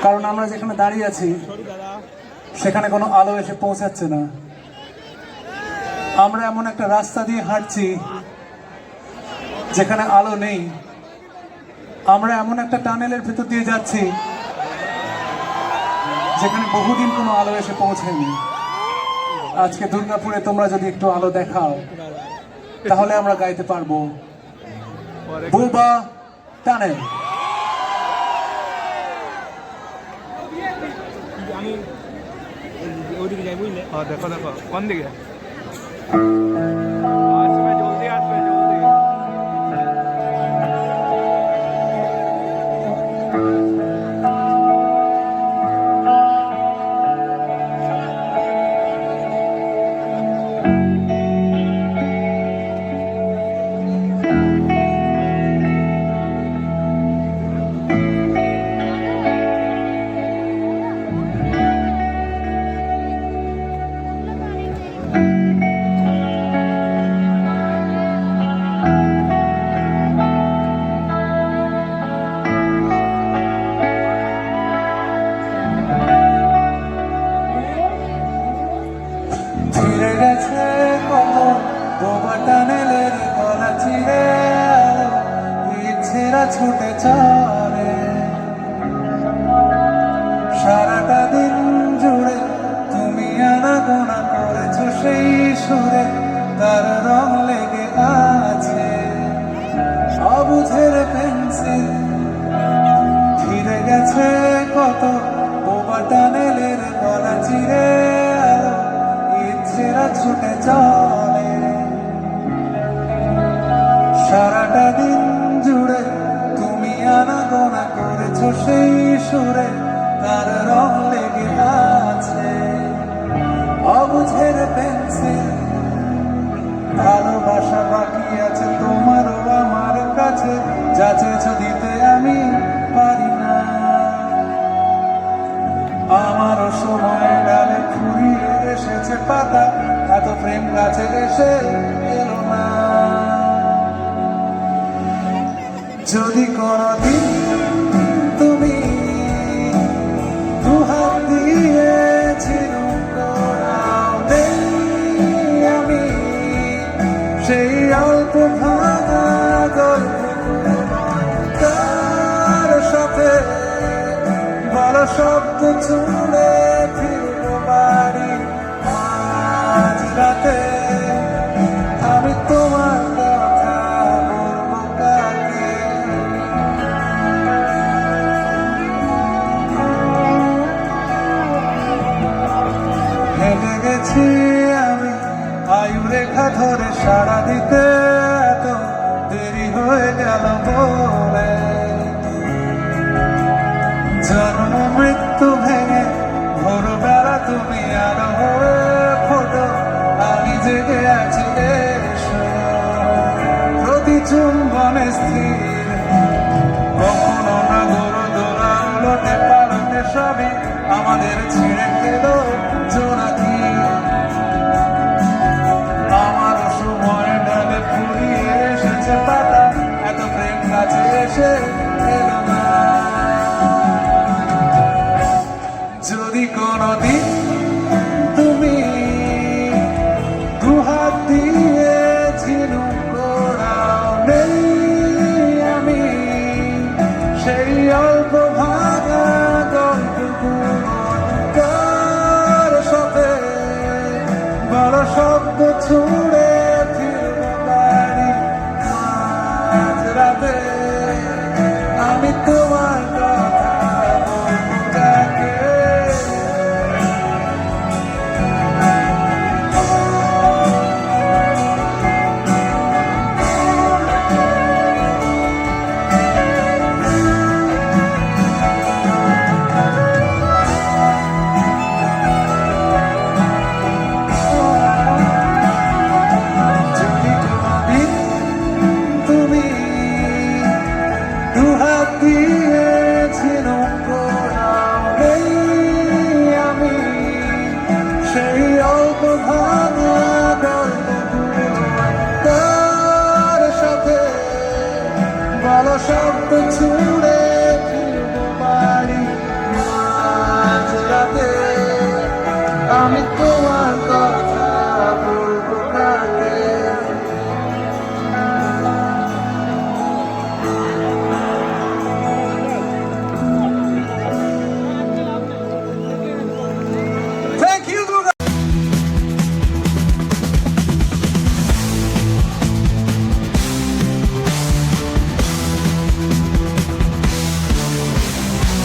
কারণ আমরা যেখানে দাঁড়িয়ে আছি সেখানে কোনো আলো এসে পৌঁছাচ্ছে না। আমরা এমন একটা রাস্তা দিয়ে হাঁটছি যেখানে আলো নেই। আমরা এমন একটা টানেলের ভেতর দিয়ে যাচ্ছি যেখানে বহুদিন কোনো আলো এসে পৌঁছায়নি। আজকে দুর্গাপুরে তোমরা যদি একটু আলো দেখাও তাহলে আমরা গাইতে পারবো বুবা টানেল। ওইদিকে যাই বুঝলে? দেখো দেখো কোন দিকে ছিঁড়ে গেছে কত বোবা টানেলের গলা চিরে ইচ্ছেরা ছুটে চলে সারাটা দিন জুড়ে। তুমি আনাগোনা করেছো সেই সুরে, তার রং লেগে আছে সবুজের পেন্সিল। ছিঁড়ে গেছে কত বোবা টানেলের গলা চিরে ইচ্ছেরা ছুটে চলে সারাটা দিন জুড়ে। তুমি আনাগোনা করেছো সেই সুরে, তার রং লেগে আছে অবুঝের পেন্সিল। ভালোবাসা বাকি আছে তোমারও আমার কাছে, যা চেয়েছো দিতে আমি পারি না। আমারও সময় ডালে ফুরিয়ে এসেছে পাতা, এত প্রেম কাছে এসে এলো না। যদি কোনদিন তুমি দুহাত দিয়ে ঝিনুক করাও দেই আমি সেই অল্প ভাঙা গল্পের সাথে বড় শব্দ ছুঁড়ে ফিরবো বাড়ি আজ রাতে। আমি তোমার কথা বলবো কাকে? হেঁটে গেছি আমি আয়ু রেখা ধরে সাড়া দিতে, এত দেরি হয়ে গেল বলে। জন্ম মৃত্যু ভেঙে ভোরবেলা তুমি আলো হয়ে ফোটো, আমি জেগে আছি এসো প্রতি চুম্বনে স্থির। কখনো না গরু দোলা উলটে পালটে সবই আমাদের ছিঁড়ে খেলো জোনাকি। আমার সময় ডালে ফুরিয়ে এসেছে পাতা, এত প্রেম কাছে এসে এলো না। যদি কোনদিন তুমি দুহাত দিয়ে ঝিনুক করাও নেই আমি সেই অল্প ভাঙা গল্পগুলোর সাথে বড় শব্দ ছুঁড়ে ফিরবো বাড়ি আজ রাতে। আমি তোমার কথা বলবো কাকে? যদি কোনদিন তুমি দুহাত দিয়ে